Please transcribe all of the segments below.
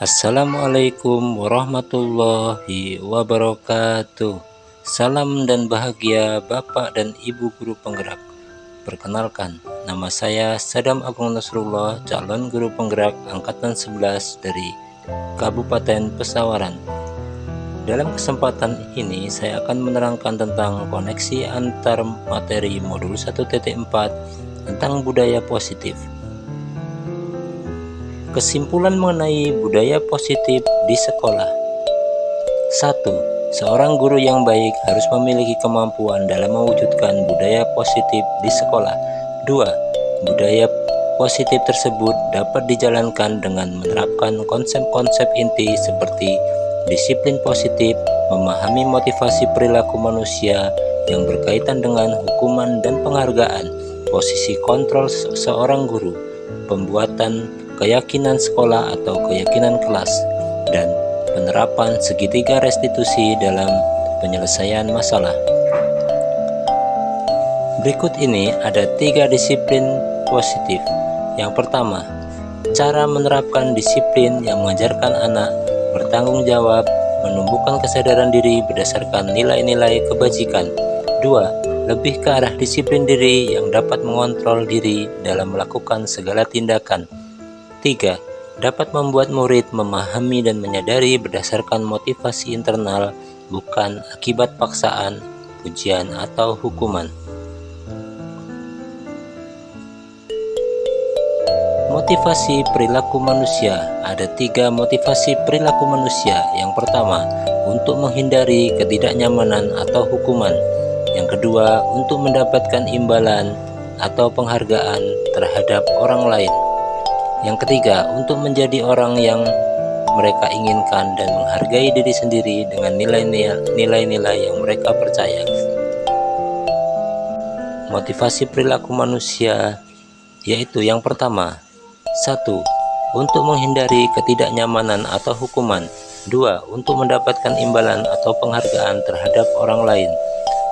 Assalamualaikum warahmatullahi wabarakatuh. Salam dan bahagia Bapak dan Ibu guru penggerak. Perkenalkan, nama saya Sadam Agung Nasrullah, calon guru penggerak angkatan 11 dari Kabupaten Pesawaran. Dalam kesempatan ini saya akan menerangkan tentang koneksi antar materi modul 1.4 tentang budaya positif. Kesimpulan mengenai budaya positif di sekolah. 1. Seorang guru yang baik harus memiliki kemampuan dalam mewujudkan budaya positif di sekolah. 2. Budaya positif tersebut dapat dijalankan dengan menerapkan konsep-konsep inti seperti disiplin positif, memahami motivasi perilaku manusia yang berkaitan dengan hukuman dan penghargaan, posisi kontrol seorang guru, pembuatan keyakinan sekolah atau keyakinan kelas, dan penerapan segitiga restitusi dalam penyelesaian masalah. Berikut ini ada 3 disiplin positif. Yang pertama, cara menerapkan disiplin yang mengajarkan anak bertanggung jawab, menumbuhkan kesadaran diri berdasarkan nilai-nilai kebajikan. 2. Lebih ke arah disiplin diri yang dapat mengontrol diri dalam melakukan segala tindakan. 3. Dapat membuat murid memahami dan menyadari berdasarkan motivasi internal, bukan akibat paksaan, pujian, atau hukuman. Motivasi perilaku manusia. Ada 3 motivasi perilaku manusia. Yang pertama, untuk menghindari ketidaknyamanan atau hukuman. Yang kedua, untuk mendapatkan imbalan atau penghargaan terhadap orang lain. Yang ketiga, untuk menjadi orang yang mereka inginkan dan menghargai diri sendiri dengan nilai-nilai yang mereka percaya. Motivasi perilaku manusia yaitu yang pertama, 1. Untuk menghindari ketidaknyamanan atau hukuman. 2. Untuk mendapatkan imbalan atau penghargaan terhadap orang lain.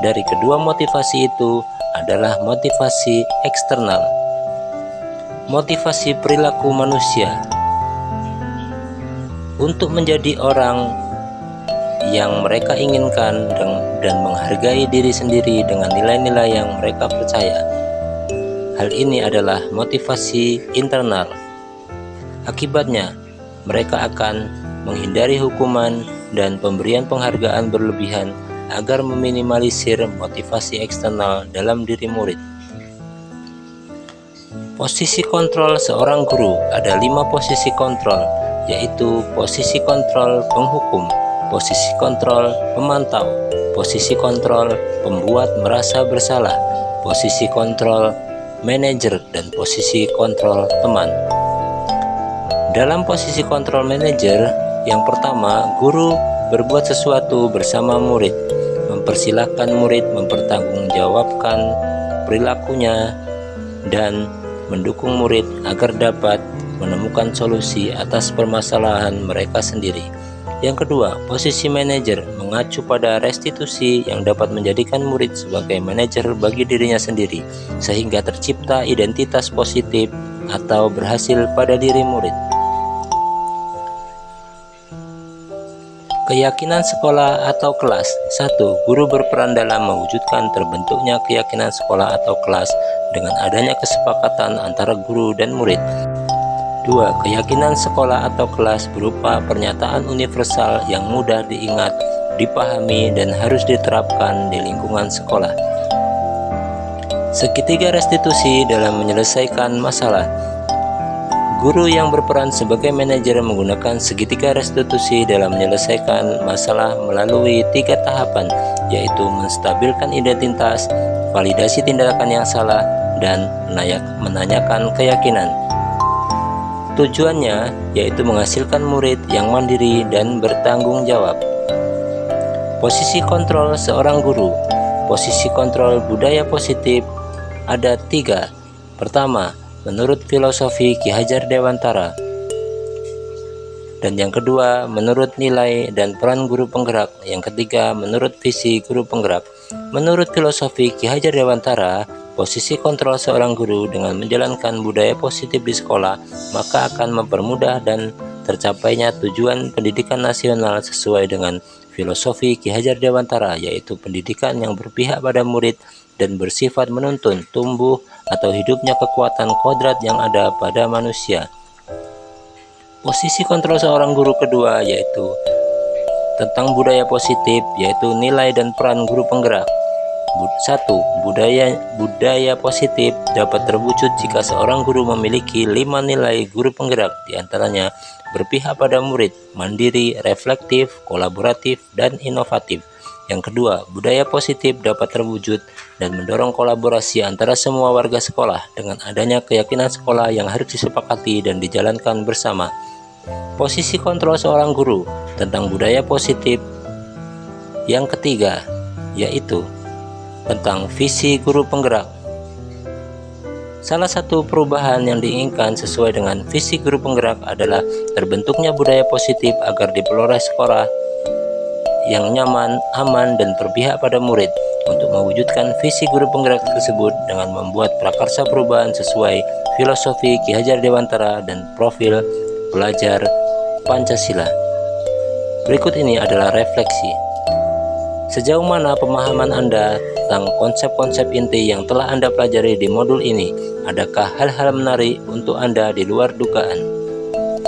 Dari kedua motivasi itu adalah motivasi eksternal. Motivasi perilaku manusia untuk menjadi orang yang mereka inginkan dan menghargai diri sendiri dengan nilai-nilai yang mereka percaya. Hal ini adalah motivasi internal. Akibatnya, mereka akan menghindari hukuman dan pemberian penghargaan berlebihan agar meminimalisir motivasi eksternal dalam diri murid. Posisi kontrol seorang guru. Ada 5 posisi kontrol, yaitu posisi kontrol penghukum, posisi kontrol pemantau, posisi kontrol pembuat merasa bersalah, posisi kontrol manajer, dan posisi kontrol teman. Dalam posisi kontrol manajer, yang pertama, guru berbuat sesuatu bersama murid, mempersilahkan murid mempertanggungjawabkan perilakunya, dan mendukung murid agar dapat menemukan solusi atas permasalahan mereka sendiri. Yang kedua, posisi manajer mengacu pada restitusi yang dapat menjadikan murid sebagai manajer bagi dirinya sendiri, sehingga tercipta identitas positif atau berhasil pada diri murid. Keyakinan sekolah atau kelas. 1. Guru berperan dalam mewujudkan terbentuknya keyakinan sekolah atau kelas dengan adanya kesepakatan antara guru dan murid. 2. Keyakinan sekolah atau kelas berupa pernyataan universal yang mudah diingat, dipahami, dan harus diterapkan di lingkungan sekolah. Segitiga restitusi dalam menyelesaikan masalah. Guru yang berperan sebagai manajer menggunakan segitiga restitusi dalam menyelesaikan masalah melalui 3 tahapan, yaitu menstabilkan identitas, validasi tindakan yang salah, dan menanyakan keyakinan. Tujuannya yaitu menghasilkan murid yang mandiri dan bertanggung jawab. Posisi kontrol seorang guru. Posisi kontrol budaya positif ada 3. Pertama, menurut filosofi Ki Hajar Dewantara. Dan yang kedua, menurut nilai dan peran guru penggerak. Yang ketiga, menurut visi guru penggerak. Menurut filosofi Ki Hajar Dewantara, posisi kontrol seorang guru dengan menjalankan budaya positif di sekolah maka akan mempermudah dan tercapainya tujuan pendidikan nasional sesuai dengan filosofi Ki Hajar Dewantara, yaitu pendidikan yang berpihak pada murid dan bersifat menuntun tumbuh atau hidupnya kekuatan kodrat yang ada pada manusia. Posisi kontrol seorang guru kedua yaitu tentang budaya positif, yaitu nilai dan peran guru penggerak. 1. Budaya positif dapat terwujud jika seorang guru memiliki 5 nilai guru penggerak, diantaranya berpihak pada murid, mandiri, reflektif, kolaboratif, dan inovatif. Yang kedua, budaya positif dapat terwujud dan mendorong kolaborasi antara semua warga sekolah dengan adanya keyakinan sekolah yang harus disepakati dan dijalankan bersama. Posisi kontrol seorang guru tentang budaya positif. Yang ketiga, yaitu tentang visi guru penggerak. Salah satu perubahan yang diinginkan sesuai dengan visi guru penggerak adalah terbentuknya budaya positif agar dipelihara sekolah yang nyaman, aman, dan berpihak pada murid. Untuk mewujudkan visi guru penggerak tersebut dengan membuat prakarsa perubahan sesuai filosofi Ki Hajar Dewantara dan profil pelajar Pancasila. Berikut ini adalah refleksi. Sejauh mana pemahaman Anda tentang konsep-konsep inti yang telah Anda pelajari di modul ini? Adakah hal-hal menarik untuk Anda di luar dugaan?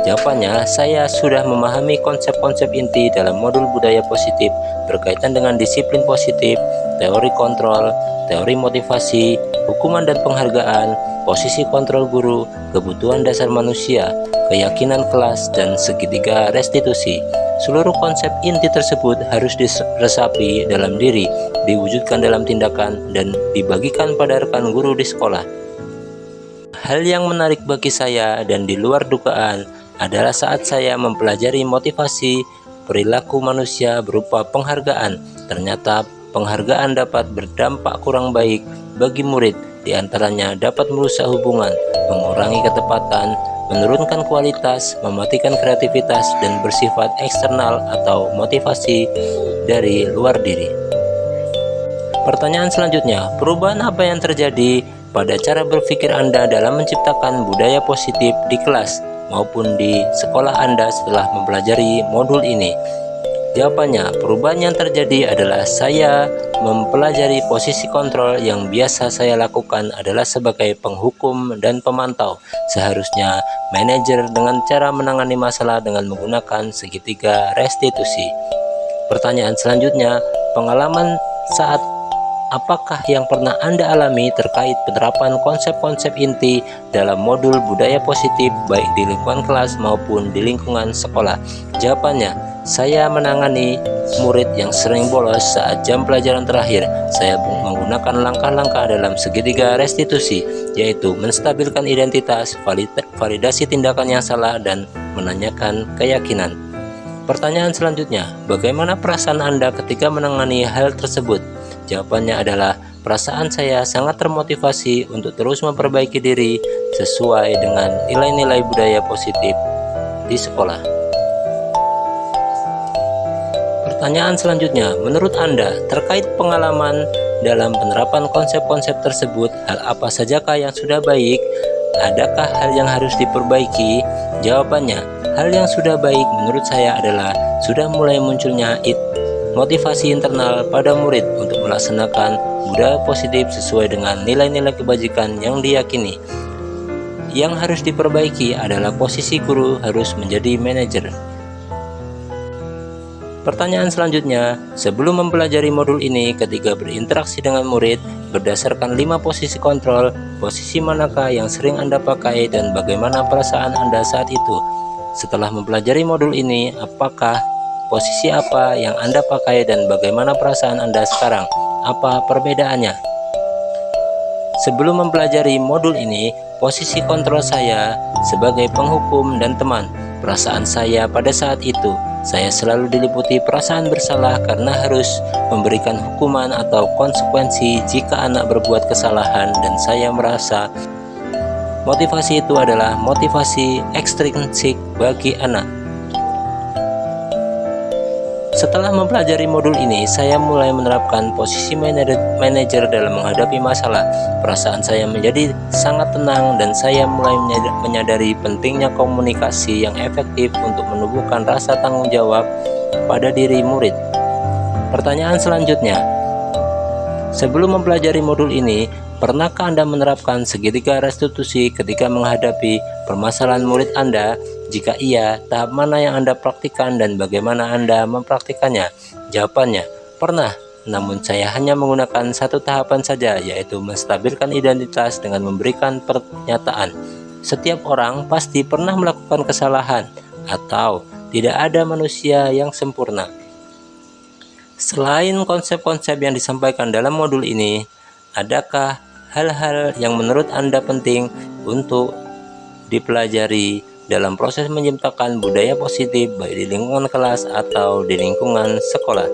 Jawabannya, saya sudah memahami konsep-konsep inti dalam modul budaya positif berkaitan dengan disiplin positif, teori kontrol, teori motivasi, hukuman dan penghargaan, posisi kontrol guru, kebutuhan dasar manusia, keyakinan kelas, dan segitiga restitusi. Seluruh konsep inti tersebut harus diresapi dalam diri, diwujudkan dalam tindakan, dan dibagikan pada rekan guru di sekolah. Hal yang menarik bagi saya dan di luar dugaan adalah saat saya mempelajari motivasi perilaku manusia berupa penghargaan. Ternyata penghargaan dapat berdampak kurang baik bagi murid, diantaranya dapat merusak hubungan, mengurangi ketepatan, menurunkan kualitas, mematikan kreativitas, dan bersifat eksternal atau motivasi dari luar diri. Pertanyaan selanjutnya, perubahan apa yang terjadi pada cara berpikir Anda dalam menciptakan budaya positif di kelas maupun di sekolah Anda setelah mempelajari modul ini? Jawabannya, perubahan yang terjadi adalah saya mempelajari posisi kontrol. Yang biasa saya lakukan adalah sebagai penghukum dan pemantau. Seharusnya manajer dengan cara menangani masalah dengan menggunakan segitiga restitusi. Pertanyaan selanjutnya, pengalaman saat apakah yang pernah Anda alami terkait penerapan konsep-konsep inti dalam modul budaya positif baik di lingkungan kelas maupun di lingkungan sekolah? Jawabannya, saya menangani murid yang sering bolos saat jam pelajaran terakhir. Saya menggunakan langkah-langkah dalam segitiga restitusi, yaitu menstabilkan identitas, validasi tindakan yang salah, dan menanyakan keyakinan. Pertanyaan selanjutnya, bagaimana perasaan Anda ketika menangani hal tersebut? Jawabannya adalah, perasaan saya sangat termotivasi untuk terus memperbaiki diri sesuai dengan nilai-nilai budaya positif di sekolah. Pertanyaan selanjutnya, menurut Anda terkait pengalaman dalam penerapan konsep-konsep tersebut, hal apa sajakah yang sudah baik? Adakah hal yang harus diperbaiki? Jawabannya, hal yang sudah baik menurut saya adalah sudah mulai munculnya motivasi internal pada murid untuk melaksanakan budaya positif sesuai dengan nilai-nilai kebajikan yang diyakini. Yang harus diperbaiki adalah posisi guru harus menjadi manajer. Pertanyaan selanjutnya, sebelum mempelajari modul ini ketika berinteraksi dengan murid, berdasarkan 5 posisi kontrol, posisi manakah yang sering Anda pakai dan bagaimana perasaan Anda saat itu? Setelah mempelajari modul ini, apakah posisi apa yang Anda pakai dan bagaimana perasaan Anda sekarang? Apa perbedaannya? Sebelum mempelajari modul ini, posisi kontrol saya sebagai penghukum dan teman. Perasaan saya pada saat itu, saya selalu diliputi perasaan bersalah karena harus memberikan hukuman atau konsekuensi jika anak berbuat kesalahan, dan saya merasa motivasi itu adalah motivasi ekstrinsik bagi anak. Setelah mempelajari modul ini, saya mulai menerapkan posisi manajer dalam menghadapi masalah. Perasaan saya menjadi sangat tenang dan saya mulai menyadari pentingnya komunikasi yang efektif untuk menumbuhkan rasa tanggung jawab pada diri murid. Pertanyaan selanjutnya, sebelum mempelajari modul ini, pernahkah Anda menerapkan segitiga restitusi ketika menghadapi permasalahan murid Anda? Jika iya, tahap mana yang Anda praktikkan dan bagaimana Anda mempraktikannya? Jawabannya, pernah. Namun saya hanya menggunakan satu tahapan saja, yaitu menstabilkan identitas dengan memberikan pernyataan. Setiap orang pasti pernah melakukan kesalahan, atau tidak ada manusia yang sempurna. Selain konsep-konsep yang disampaikan dalam modul ini, adakah hal-hal yang menurut Anda penting untuk dipelajari dalam proses menciptakan budaya positif baik di lingkungan kelas atau di lingkungan sekolah?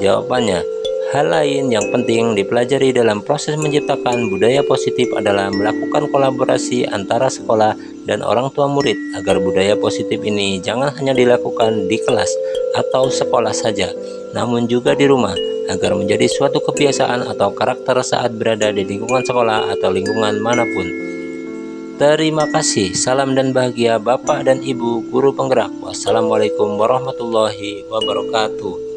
Jawabannya, hal lain yang penting dipelajari dalam proses menciptakan budaya positif adalah melakukan kolaborasi antara sekolah dan orang tua murid agar budaya positif ini jangan hanya dilakukan di kelas atau sekolah saja, namun juga di rumah agar menjadi suatu kebiasaan atau karakter saat berada di lingkungan sekolah atau lingkungan manapun. Terima kasih. Salam dan bahagia Bapak dan Ibu Guru Penggerak. Wassalamualaikum warahmatullahi wabarakatuh.